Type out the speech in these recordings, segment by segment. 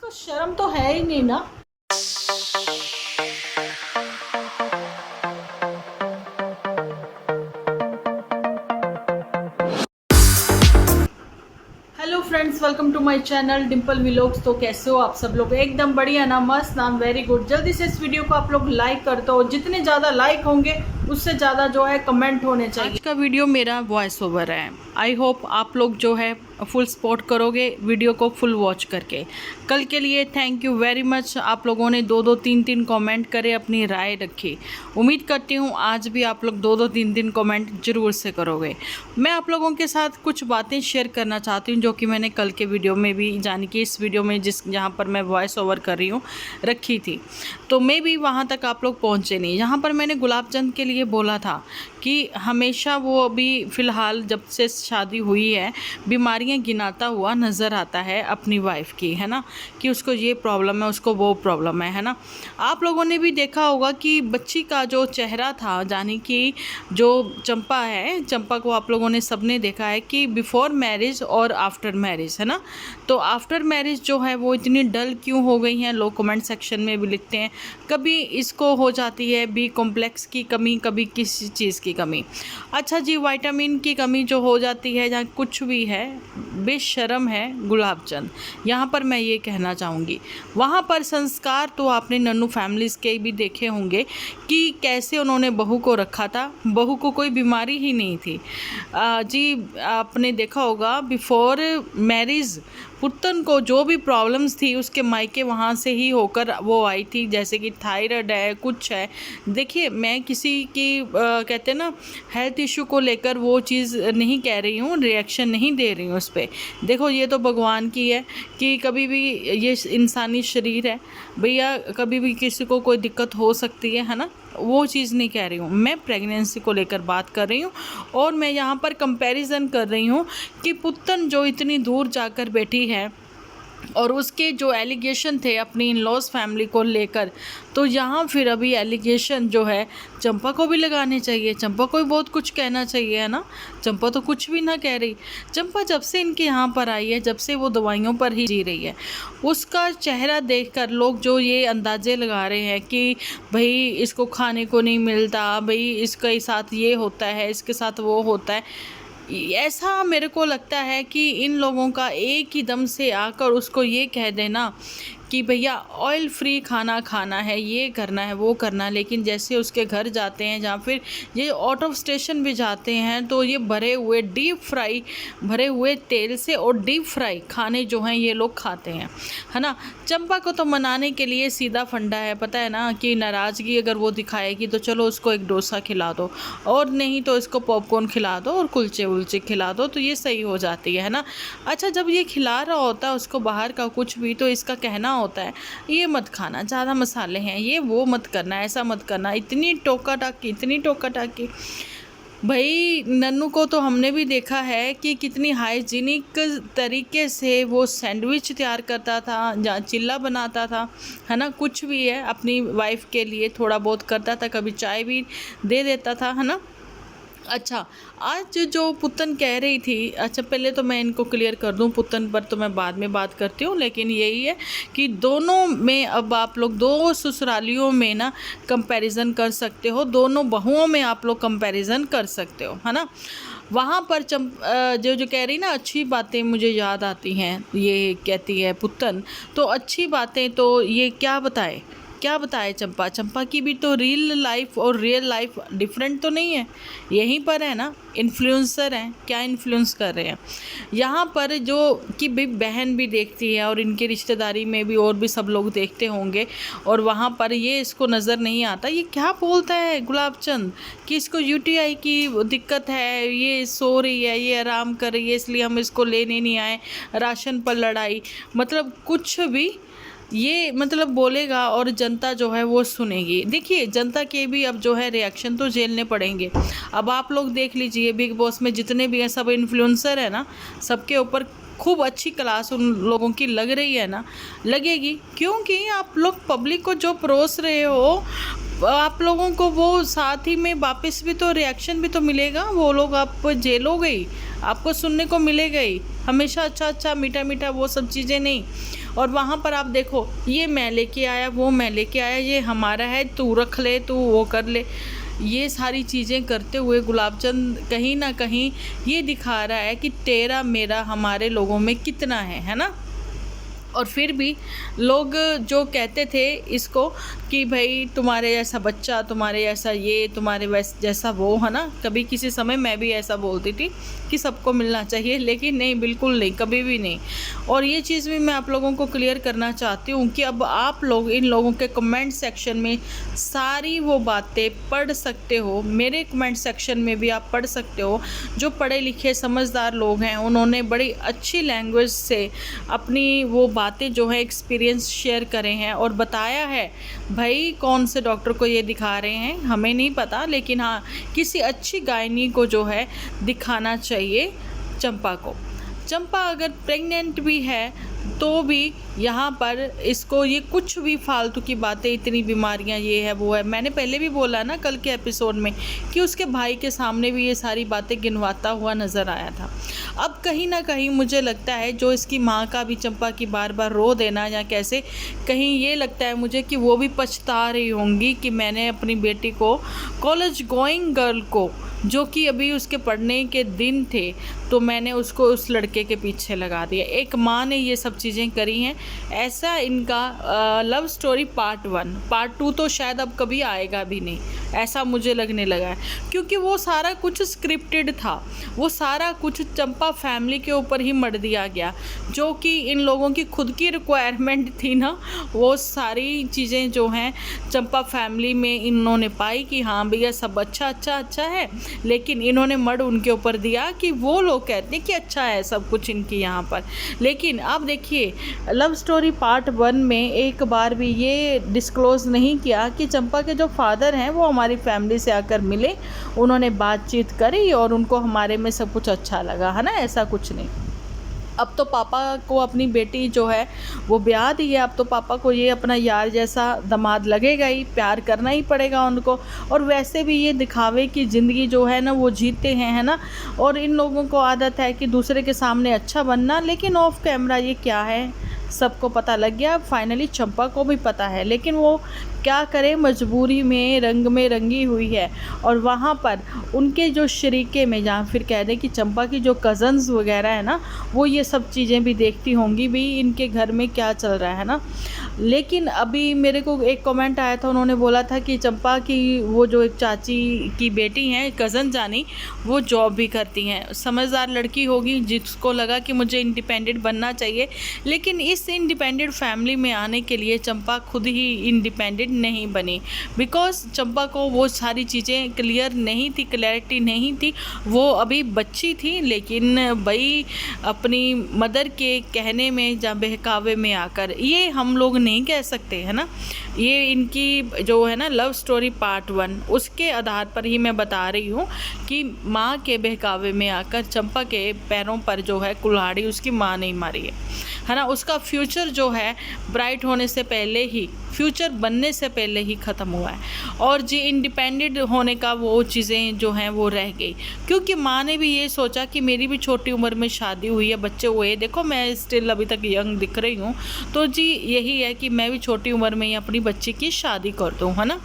इसको शर्म तो है ही नहीं ना। Hello friends, welcome to my channel Dimple vlogs. तो कैसे हो आप सब लोग? एकदम बढ़िया ना, मस्त ना, वेरी गुड। जल्दी से इस वीडियो को आप लोग लाइक कर दो। जितने ज़्यादा लाइक होंगे उससे ज़्यादा जो है कमेंट होने चाहिए। आज का वीडियो मेरा वॉइस ओवर है। आई होप आप लोग जो है फुल सपोर्ट करोगे वीडियो को फुल वॉच करके। कल के लिए थैंक यू वेरी मच। आप लोगों ने 2-2 3-3 कमेंट करे, अपनी राय रखी। उम्मीद करती हूँ आज भी आप लोग 2-2 3-3 कमेंट जरूर से करोगे। मैं आप लोगों के साथ कुछ बातें शेयर करना चाहती हूँ जो कि मैंने कल के वीडियो में भी, यानी कि इस वीडियो में जहाँ पर मैं वॉइस ओवर कर रही हूँ, रखी थी। तो मे भी वहाँ तक आप लोग पहुँचे नहीं। यहाँ पर मैंने गुलाब चंद के लिए बोला था कि हमेशा वो अभी फ़िलहाल जब से शादी हुई है बीमारियां गिनाता हुआ नज़र आता है अपनी वाइफ की, है ना, कि उसको ये प्रॉब्लम है, उसको वो प्रॉब्लम है ना। आप लोगों ने भी देखा होगा कि बच्ची का जो चेहरा था, यानी कि जो चंपा है, चंपा को आप लोगों ने सबने देखा है कि बिफोर मैरिज और आफ्टर मैरिज, है ना। तो आफ्टर मैरिज जो है वो इतनी डल क्यों हो गई हैं, लोग कमेंट सेक्शन में भी लिखते हैं। कभी इसको हो जाती है बी कॉम्प्लेक्स की कमी, कभी किसी चीज़ की कमी। अच्छा जी, विटामिन की कमी जो हो जाती है, या कुछ भी है, बेशर्म है गुलाब चंद। यहाँ पर मैं ये कहना चाहूँगी, वहाँ पर संस्कार तो आपने नन्नू फैमिलीज़ के भी देखे होंगे कि कैसे उन्होंने बहू को रखा था। बहू को कोई बीमारी ही नहीं थी। जी, आपने देखा होगा बिफोर मैरिज पुतन को जो भी प्रॉब्लम्स थी उसके मायके वहाँ से ही होकर वो आई थी, जैसे कि थायराइड है, कुछ है। देखिए, मैं किसी की कहते हैं ना हेल्थ इशू को लेकर वो चीज़ नहीं कह रही हूँ, रिएक्शन नहीं दे रही हूँ उस पर। देखो, ये तो भगवान की है कि कभी भी ये इंसानी शरीर है भैया, कभी भी किसी को कोई दिक्कत हो सकती है ना। वो चीज़ नहीं कह रही हूँ, मैं प्रेगनेंसी को लेकर बात कर रही हूँ। और मैं यहाँ पर कंपैरिजन कर रही हूँ कि पुतन जो इतनी दूर जाकर बैठी है और उसके जो एलिगेशन थे अपनी इन लॉज फैमिली को लेकर, तो यहाँ फिर अभी एलिगेशन जो है चंपा को भी लगाने चाहिए। चंपा को भी बहुत कुछ कहना चाहिए, है ना। चंपा तो कुछ भी ना कह रही। चंपा जब से इनके यहाँ पर आई है, जब से वो दवाइयों पर ही जी रही है, उसका चेहरा देखकर लोग जो ये अंदाजे लगा रहे हैं कि भाई इसको खाने को नहीं मिलता, भाई इसके साथ ये होता है, इसके साथ वो होता है, ऐसा मेरे को लगता है कि इन लोगों का एक ही दम से आकर उसको ये कह देना कि भैया ऑयल फ्री खाना खाना है, ये करना है, वो करना है। लेकिन जैसे उसके घर जाते हैं, जहाँ फिर ये आउट ऑफ स्टेशन भी जाते हैं, तो ये भरे हुए डीप फ्राई, भरे हुए तेल से और डीप फ्राई खाने जो हैं ये लोग खाते हैं, है ना। चंपा को तो मनाने के लिए सीधा फंडा है, पता है ना, कि नाराज़गी अगर वो दिखाएगी तो चलो उसको एक डोसा खिला दो, और नहीं तो इसको पॉपकॉर्न खिला दो और कुलचे उलचे खिला दो, तो ये सही हो जाती है ना। अच्छा, जब ये खिला रहा होता है उसको बाहर का कुछ भी, तो इसका कहना होता है ये मत खाना, ज़्यादा मसाले हैं, ये वो मत करना, ऐसा मत करना। इतनी टोका टाकी, इतनी टोका टाकी। भाई नन्नू को तो हमने भी देखा है कि कितनी हाइजीनिक तरीके से वो सैंडविच तैयार करता था, या चिल्ला बनाता था, है ना। कुछ भी है, अपनी वाइफ के लिए थोड़ा बहुत करता था, कभी चाय भी दे देता था, है ना। अच्छा, आज जो पुतन कह रही थी, अच्छा पहले तो मैं इनको क्लियर कर दूं, पुतन पर तो मैं बाद में बात करती हूँ, लेकिन यही है कि दोनों में अब आप लोग दो ससुरालियों में ना कंपैरिजन कर सकते हो, दोनों बहुओं में आप लोग कंपैरिजन कर सकते हो, है ना। वहाँ पर जो कह रही ना अच्छी बातें मुझे याद आती हैं, ये कहती है पुतन, तो अच्छी बातें तो ये क्या बताए चंपा की भी तो रियल लाइफ और रियल लाइफ डिफरेंट तो नहीं है। यहीं पर है ना, इन्फ्लुएंसर हैं, क्या इन्फ्लुएंस कर रहे हैं यहाँ पर, जो कि भी बहन भी देखती है और इनके रिश्तेदारी में भी और भी सब लोग देखते होंगे, और वहाँ पर ये इसको नज़र नहीं आता। ये क्या बोलता है गुलाब चंद कि इसको यूटीआई की दिक्कत है, ये सो रही है, ये आराम कर रही है, इसलिए हम इसको लेने नहीं आए, राशन पर लड़ाई, मतलब कुछ भी ये मतलब बोलेगा और जनता जो है वो सुनेगी। देखिए, जनता के भी अब जो है रिएक्शन तो झेलने पड़ेंगे। अब आप लोग देख लीजिए, बिग बॉस में जितने भी हैं सब इन्फ्लुएंसर है ना, सबके ऊपर खूब अच्छी क्लास उन लोगों की लग रही है ना, लगेगी, क्योंकि आप लोग पब्लिक को जो परोस रहे हो, आप लोगों को वो साथ ही में वापस भी तो रिएक्शन भी तो मिलेगा। वो लोग आप झेलोगे ही, आपको सुनने को मिलेगा ही हमेशा, अच्छा अच्छा मीठा मीठा, वो सब चीज़ें नहीं। और वहाँ पर आप देखो, ये मैं लेके आया, वो मैं लेके आया, ये हमारा है, तू रख ले, तू वो कर ले। ये सारी चीज़ें करते हुए गुलाबचंद कहीं ना कहीं ये दिखा रहा है कि तेरा मेरा हमारे लोगों में कितना है ना। और फिर भी लोग जो कहते थे इसको कि भाई तुम्हारे जैसा बच्चा, तुम्हारे जैसा ये, तुम्हारे जैसा वो, है ना। कभी किसी समय मैं भी ऐसा बोलती थी कि सबको मिलना चाहिए, लेकिन नहीं, बिल्कुल नहीं, कभी भी नहीं। और ये चीज़ भी मैं आप लोगों को क्लियर करना चाहती हूँ कि अब आप लोग इन लोगों के कमेंट सेक्शन में सारी वो बातें पढ़ सकते हो। मेरे कमेंट सेक्शन में भी आप पढ़ सकते हो। जो पढ़े लिखे समझदार लोग हैं उन्होंने बड़ी अच्छी लैंग्वेज से अपनी वो बातें जो है एक्सपीरियंस शेयर करे हैं और बताया है भाई कौन से डॉक्टर को ये दिखा रहे हैं हमें नहीं पता, लेकिन हाँ किसी अच्छी गायनी को जो है दिखाना चाहिए चंपा को। चंपा अगर प्रेग्नेंट भी है तो भी यहाँ पर इसको ये कुछ भी फालतू की बातें, इतनी बीमारियाँ, ये है वो है, मैंने पहले भी बोला ना कल के एपिसोड में कि उसके भाई के सामने भी ये सारी बातें गिनवाता हुआ नज़र आया था। अब कहीं ना कहीं मुझे लगता है जो इसकी माँ का भी चंपा की बार बार रो देना या कैसे, कहीं ये लगता है मुझे कि वो भी पछता रही होंगी कि मैंने अपनी बेटी को, कॉलेज गोइंग गर्ल को, जो कि अभी उसके पढ़ने के दिन थे, तो मैंने उसको उस लड़के के पीछे लगा दिया। एक माँ ने ये सब चीज़ें करी हैं। ऐसा इनका लव स्टोरी पार्ट 1, पार्ट 2 तो शायद अब कभी आएगा भी नहीं, ऐसा मुझे लगने लगा है, क्योंकि वो सारा कुछ स्क्रिप्टेड था। वो सारा कुछ चंपा फैमिली के ऊपर ही मर दिया गया, जो कि इन लोगों की खुद की रिक्वायरमेंट थी ना। वो सारी चीज़ें जो हैं चंपा फैमिली में इन्होंने पाई कि हाँ भैया सब अच्छा है, लेकिन इन्होंने मर्ड उनके ऊपर दिया कि वो लोग कहते हैं कि अच्छा है सब कुछ इनकी यहाँ पर। लेकिन अब देखिए लव स्टोरी पार्ट 1 में एक बार भी ये डिस्क्लोज़ नहीं किया कि चंपा के जो फादर हैं वो हमारी फैमिली से आकर मिले, उन्होंने बातचीत करी और उनको हमारे में सब कुछ अच्छा लगा, है ना। ऐसा कुछ नहीं। अब तो पापा को अपनी बेटी जो है वो ब्याह दी है, अब तो पापा को ये अपना यार जैसा दामाद लगेगा ही, प्यार करना ही पड़ेगा उनको। और वैसे भी ये दिखावे की ज़िंदगी जो है ना वो जीते हैं, है ना। और इन लोगों को आदत है कि दूसरे के सामने अच्छा बनना, लेकिन ऑफ कैमरा ये क्या है सबको पता लग गया। फाइनली चंपा को भी पता है, लेकिन वो क्या करे, मजबूरी में रंग में रंगी हुई है। और वहाँ पर उनके जो शरीके में, जहाँ फिर कह दें कि चंपा की जो कज़न्स वगैरह है ना, वो ये सब चीज़ें भी देखती होंगी भी इनके घर में क्या चल रहा है ना। लेकिन अभी मेरे को एक कमेंट आया था, उन्होंने बोला था कि चंपा की वो जो एक चाची की बेटी हैं, कज़न जानी, वो जॉब भी करती हैं, समझदार लड़की होगी जिसको लगा कि मुझे इंडिपेंडेंट बनना चाहिए। लेकिन इस इंडिपेंडेंट फैमिली में आने के लिए चंपा खुद ही इंडिपेंडेंट नहीं बनी, बिकॉज चंपा को वो सारी चीज़ें क्लियर नहीं थी, क्लैरिटी नहीं थी। वो अभी बच्ची थी, लेकिन भाई अपनी मदर के कहने में या बहकावे में आकर, ये हम लोग नहीं कह सकते, है ना। ये इनकी जो है ना लव स्टोरी पार्ट 1, उसके आधार पर ही मैं बता रही हूँ कि माँ के बहकावे में आकर चंपा के पैरों पर जो है कुल्हाड़ी उसकी माँ ने मारी है ना। उसका फ्यूचर जो है ब्राइट होने से पहले ही, फ्यूचर बनने से पहले ही ख़त्म हुआ है। और जी इंडिपेंडेंट होने का वो चीज़ें जो हैं वो रह गई, क्योंकि माँ ने भी ये सोचा कि मेरी भी छोटी उम्र में शादी हुई है, बच्चे हुए, देखो मैं स्टिल अभी तक यंग दिख रही हूँ, तो जी यही है कि मैं भी छोटी उम्र में ही अपनी बच्ची की शादी कर दूँ, है ना,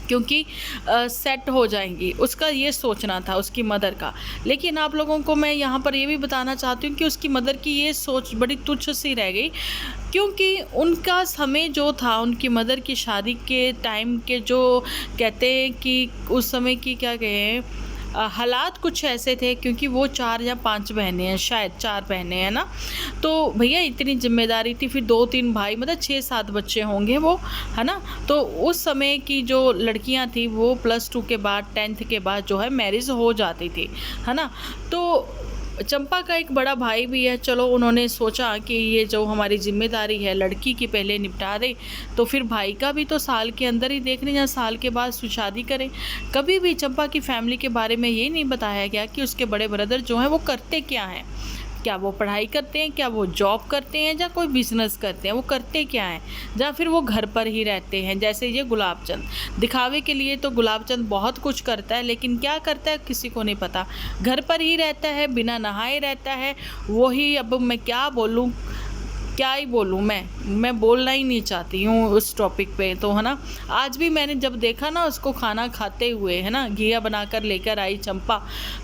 क्योंकि सेट हो जाएंगी। उसका ये सोचना था उसकी मदर का। लेकिन आप लोगों को मैं यहाँ पर ये भी बताना चाहती हूँ कि उसकी मदर की ये सोच बड़ी तुच्छ सी रह गई, क्योंकि उनका समय जो था उनकी मदर की शादी के टाइम के, जो कहते हैं कि उस समय की क्या कहें, हालात कुछ ऐसे थे, क्योंकि वो 4 या 5 बहनें हैं, शायद 4 बहनें हैं ना, तो भैया इतनी जिम्मेदारी थी, फिर 2-3 भाई, मतलब 6-7 बच्चे होंगे वो, है ना। तो उस समय की जो लड़कियां थी वो +2 के बाद, 10th के बाद जो है मैरिज हो जाती थी, है ना। तो चंपा का एक बड़ा भाई भी है, चलो उन्होंने सोचा कि ये जो हमारी जिम्मेदारी है लड़की की पहले निपटा दे, तो फिर भाई का भी तो साल के अंदर ही देख लें या साल के बाद शादी करें। कभी भी चंपा की फैमिली के बारे में ये नहीं बताया गया कि उसके बड़े ब्रदर जो हैं वो करते क्या हैं, क्या वो पढ़ाई करते हैं, क्या वो जॉब करते हैं, या कोई बिजनेस करते हैं, वो करते क्या हैं, या फिर वो घर पर ही रहते हैं। जैसे ये गुलाबचंद दिखावे के लिए तो गुलाबचंद बहुत कुछ करता है, लेकिन क्या करता है किसी को नहीं पता, घर पर ही रहता है, बिना नहाए रहता है। वही अब मैं क्या बोलूँ, क्या ही बोलूँ मैं बोलना ही नहीं चाहती हूँ उस टॉपिक पे तो, है ना। आज भी मैंने जब देखा ना उसको खाना खाते हुए, है ना, घिया बनाकर लेकर आई चंपा।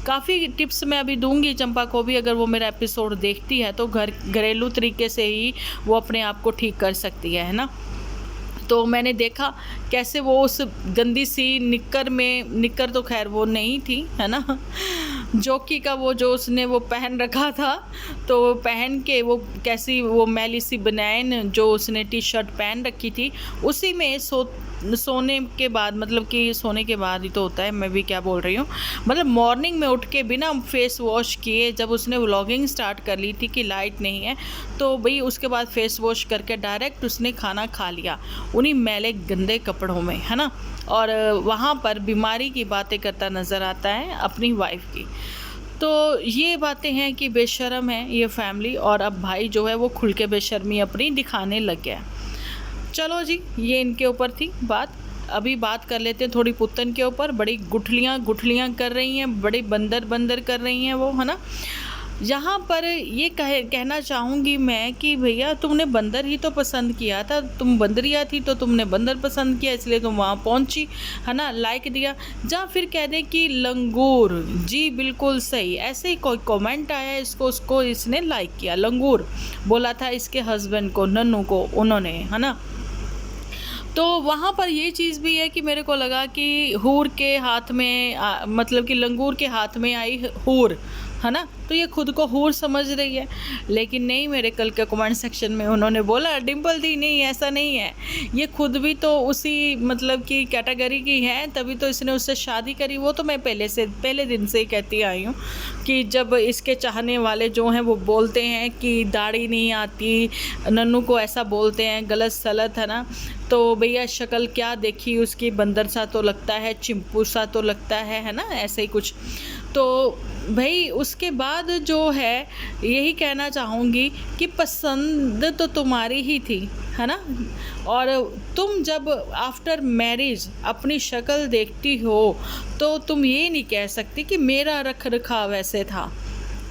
काफ़ी टिप्स मैं अभी दूंगी चंपा को भी, अगर वो मेरा एपिसोड देखती है तो घरेलू तरीके से ही वो अपने आप को ठीक कर सकती है ना। तो मैंने देखा कैसे वो उस गंदी सी निक्कर तो खैर वो नहीं थी, है ना, जॉकी का वो जो उसने वो पहन रखा था, तो पहन के वो कैसी वो मैली सी बनैन जो उसने टी शर्ट पहन रखी थी, उसी में सोने के बाद, मतलब कि सोने के बाद ही तो होता है, मैं भी क्या बोल रही हूँ, मतलब मॉर्निंग में उठ के बिना फेस वॉश किए जब उसने व्लॉगिंग स्टार्ट कर ली थी कि लाइट नहीं है, तो भाई उसके बाद फेस वॉश करके डायरेक्ट उसने खाना खा लिया उन्हीं मैले गंदे कपड़ों में, है ना। और वहाँ पर बीमारी की बातें करता नज़र आता है अपनी वाइफ की। तो ये बातें हैं कि बेशर्म है ये फैमिली, और अब भाई जो है वो खुल के बेशर्मी अपनी दिखाने लग गया। चलो जी, ये इनके ऊपर थी बात। अभी बात कर लेते हैं थोड़ी पुत्तन के ऊपर। बड़ी गुठलियाँ कर रही हैं, बड़ी बंदर कर रही हैं वो, है ना। यहाँ पर ये कहना चाहूँगी मैं कि भैया तुमने बंदर ही तो पसंद किया था, तुम बंदरिया थी तो तुमने बंदर पसंद किया, इसलिए तुम वहाँ पहुँची, है ना, लाइक दिया। या फिर कह दे कि लंगूर, जी बिल्कुल सही, ऐसे ही कोई कमेंट आया उसको इसने लाइक किया, लंगूर बोला था इसके हस्बैंड को, नन्नू को, उन्होंने, है ना। तो वहाँ पर ये चीज़ भी है कि मेरे को लगा कि हूर के हाथ में मतलब कि लंगूर के हाथ में आई हूर, है ना, तो ये खुद को हूर समझ रही है। लेकिन नहीं, मेरे कल के कमेंट सेक्शन में उन्होंने बोला डिम्पल दी नहीं, ऐसा नहीं है, ये खुद भी तो उसी मतलब की कैटेगरी की है, तभी तो इसने उससे शादी करी। वो तो मैं पहले दिन से ही कहती आई हूँ कि जब इसके चाहने वाले जो हैं वो बोलते हैं कि दाढ़ी नहीं आती, नन्नू को ऐसा बोलते हैं गलत सलत, है ना, तो भैया शक्ल क्या देखी उसकी, बंदर सा तो लगता है, चिंपू सा तो लगता है ना, ऐसे ही कुछ। तो भाई उसके बाद जो है यही कहना चाहूँगी कि पसंद तो तुम्हारी ही थी, है ना। और तुम जब आफ्टर मैरिज अपनी शक्ल देखती हो तो तुम ये नहीं कह सकती कि मेरा रख रखाव ऐसे था,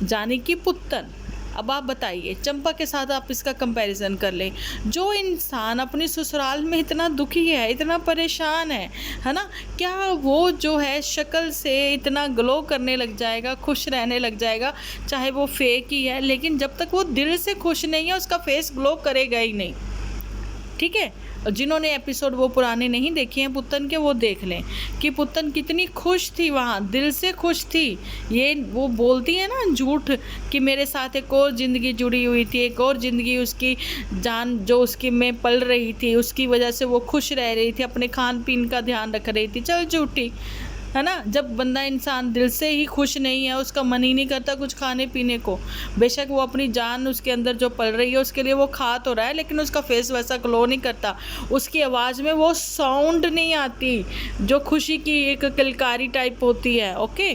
जाने की पुत्तन। अब आप बताइए, चंपा के साथ आप इसका कंपैरिजन कर लें। जो इंसान अपनी ससुराल में इतना दुखी है, इतना परेशान है ना, क्या वो जो है शक्ल से इतना ग्लो करने लग जाएगा, खुश रहने लग जाएगा, चाहे वो फेक ही है, लेकिन जब तक वो दिल से खुश नहीं है उसका फेस ग्लो करेगा ही नहीं, ठीक है। जिन्होंने एपिसोड वो पुराने नहीं देखे हैं पुत्तन के, वो देख लें कि पुत्तन कितनी खुश थी, वहाँ दिल से खुश थी। ये वो बोलती है ना झूठ कि मेरे साथ एक और ज़िंदगी जुड़ी हुई थी, एक और ज़िंदगी उसकी जान जो उसकी में पल रही थी, उसकी वजह से वो खुश रह रही थी, अपने खान पीन का ध्यान रख रही थी। चल झूठी, है ना। जब बंदा इंसान दिल से ही खुश नहीं है, उसका मन ही नहीं करता कुछ खाने पीने को, बेशक वो अपनी जान उसके अंदर जो पल रही है उसके लिए वो खा तो रहा है, लेकिन उसका फेस वैसा ग्लो नहीं करता, उसकी आवाज़ में वो साउंड नहीं आती जो खुशी की एक किलकारी टाइप होती है, ओके।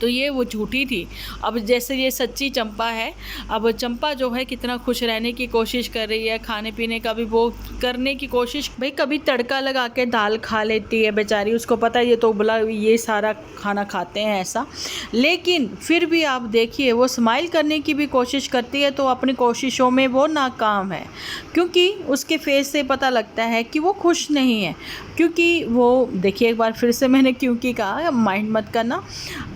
तो ये वो झूठी थी। अब जैसे ये सच्ची चंपा है, अब चंपा जो है कितना खुश रहने की कोशिश कर रही है, खाने पीने का भी वो करने की कोशिश, भाई कभी तड़का लगा के दाल खा लेती है बेचारी, उसको पता है ये तो बोला ये सारा खाना खाते हैं ऐसा, लेकिन फिर भी आप देखिए वो स्माइल करने की भी कोशिश करती है, तो अपनी कोशिशों में वो नाकाम है, क्योंकि उसके फेस से पता लगता है कि वो खुश नहीं है। क्योंकि वो देखिए, एक बार फिर से मैंने क्योंकि कहा, माइंड मत करना,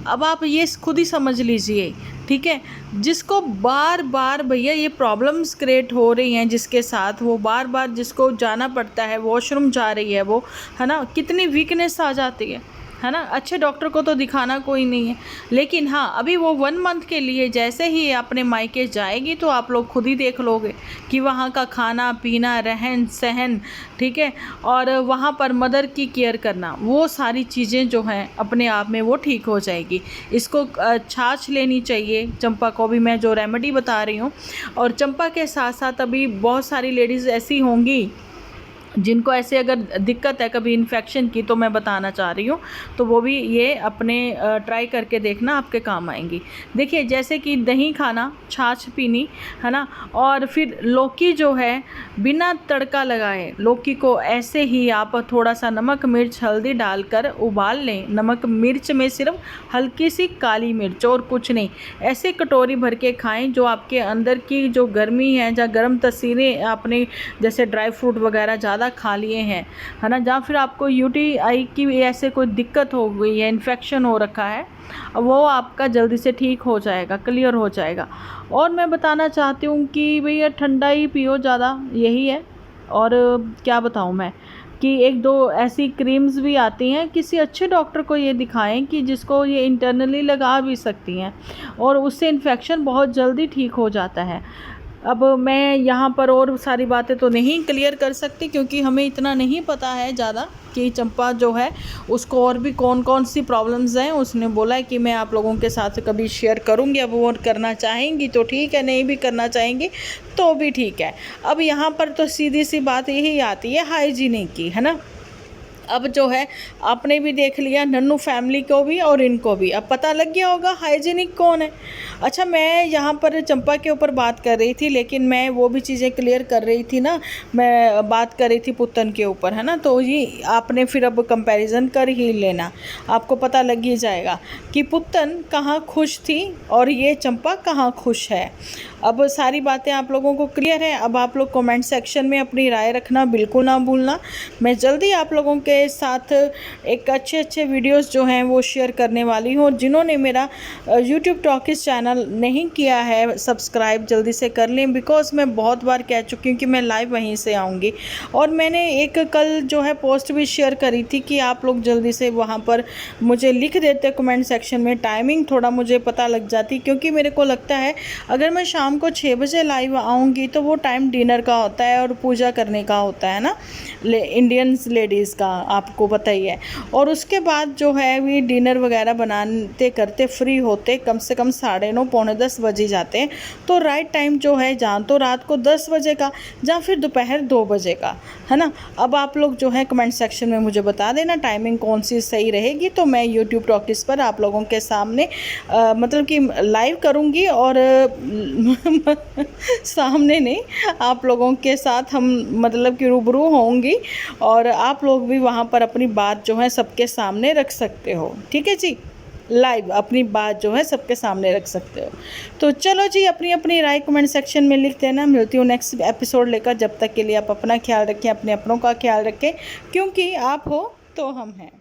अब आप ये खुद ही समझ लीजिए, ठीक है। जिसको बार बार भैया ये प्रॉब्लम्स क्रिएट हो रही हैं, जिसके साथ वो बार बार जिसको जाना पड़ता है, वॉशरूम जा रही है वो, है ना, कितनी वीकनेस आ जाती है ना। अच्छे डॉक्टर को तो दिखाना कोई नहीं है, लेकिन हाँ अभी वो 1 मंथ के लिए जैसे ही अपने मायके जाएगी तो आप लोग खुद ही देख लोगे कि वहाँ का खाना पीना, रहन सहन, ठीक है, और वहाँ पर मदर की केयर करना, वो सारी चीज़ें जो हैं अपने आप में वो ठीक हो जाएगी। इसको छाछ लेनी चाहिए चंपा को भी, मैं जो रेमेडी बता रही हूँ। और चंपा के साथ साथ अभी बहुत सारी लेडीज़ ऐसी होंगी जिनको ऐसे अगर दिक्कत है कभी इन्फेक्शन की, तो मैं बताना चाह रही हूँ, तो वो भी ये अपने ट्राई करके देखना, आपके काम आएंगी। देखिए जैसे कि दही खाना, छाछ पीनी, है ना, और फिर लौकी जो है बिना तड़का लगाए लौकी को ऐसे ही आप थोड़ा सा नमक मिर्च हल्दी डालकर उबाल लें। नमक मिर्च में सिर्फ हल्की सी काली मिर्च और कुछ नहीं, ऐसे कटोरी भर के खाएं। जो आपके अंदर की जो गर्मी है, या गर्म तसीरें आपने जैसे ड्राई फ्रूट वगैरह ज़्यादा खा लिए हैं, है ना, जहाँ फिर आपको यूटीआई की ऐसे कोई दिक्कत हो गई है, इन्फेक्शन हो रखा है, वो आपका जल्दी से ठीक हो जाएगा, क्लियर हो जाएगा। और मैं बताना चाहती हूँ कि भैया ठंडा ही पियो ज़्यादा, यही है। और क्या बताऊँ मैं कि एक दो ऐसी क्रीम्स भी आती हैं, किसी अच्छे डॉक्टर को ये दिखाएं कि जिसको ये इंटरनली लगा भी सकती हैं, और उससे इन्फेक्शन बहुत जल्दी ठीक हो जाता है। अब मैं यहाँ पर और सारी बातें तो नहीं क्लियर कर सकती, क्योंकि हमें इतना नहीं पता है ज़्यादा कि चंपा जो है उसको और भी कौन कौन सी प्रॉब्लम्स हैं। उसने बोला है कि मैं आप लोगों के साथ कभी शेयर करूँगी। अब वो करना चाहेंगी तो ठीक है, नहीं भी करना चाहेंगी तो भी ठीक है। अब यहाँ पर तो सीधी सी बात यही आती है हाइजीनिक की, है ना। अब जो है आपने भी देख लिया, नन्नू फैमिली को भी और इनको भी अब पता लग गया होगा हाइजीनिक कौन है। अच्छा, मैं यहाँ पर चंपा के ऊपर बात कर रही थी, लेकिन मैं वो भी चीज़ें क्लियर कर रही थी ना, मैं बात कर रही थी पुत्तन के ऊपर, है ना। तो ये आपने फिर अब कंपैरिजन कर ही लेना, आपको पता लग ही जाएगा कि पुत्तन कहाँ खुश थी और ये चंपा कहाँ खुश है। अब सारी बातें आप लोगों को क्लियर है। अब आप लोग कमेंट सेक्शन में अपनी राय रखना बिल्कुल ना भूलना। मैं जल्दी आप लोगों के साथ एक अच्छे वीडियोस जो हैं वो शेयर करने वाली हूँ। जिन्होंने मेरा यूट्यूब टॉकीज चैनल नहीं किया है सब्सक्राइब, जल्दी से कर लें, बिकॉज़ मैं बहुत बार कह चुकी हूँ कि मैं लाइव वहीं से आऊँगी। और मैंने एक कल जो है पोस्ट भी शेयर करी थी कि आप लोग जल्दी से वहाँ पर मुझे लिख देते कमेंट सेक्शन में, टाइमिंग थोड़ा मुझे पता लग जाती, क्योंकि मेरे को लगता है अगर मैं शाम को 6 बजे लाइव आऊँगी तो वो टाइम डिनर का होता है और पूजा करने का होता है ना, इंडियंस लेडीज़ का, आपको पता ही है। और उसके बाद जो है भी डिनर वगैरह बनाते करते फ्री होते कम से कम 9:30 पौने 10 बजे जाते हैं। तो राइट टाइम जो है जहाँ तो रात को 10 बजे का, जहाँ फिर दोपहर 2 बजे का, है ना। अब आप लोग जो है कमेंट सेक्शन में मुझे बता देना टाइमिंग कौन सी सही रहेगी, तो मैं यूट्यूब टॉकीज पर आप लोगों के सामने मतलब कि लाइव करूँगी, और सामने नहीं, आप लोगों के साथ हम मतलब कि रूबरू होंगी, और आप लोग भी वहाँ पर अपनी बात जो है सबके सामने रख सकते हो। ठीक है जी, लाइव अपनी बात जो है सबके सामने रख सकते हो। तो चलो जी, अपनी अपनी राय कमेंट सेक्शन में लिख देना। मिलती हूँ नेक्स्ट एपिसोड लेकर, जब तक के लिए आप अपना ख्याल रखें, अपने अपनों का ख्याल रखें, क्योंकि आप हो तो हम हैं।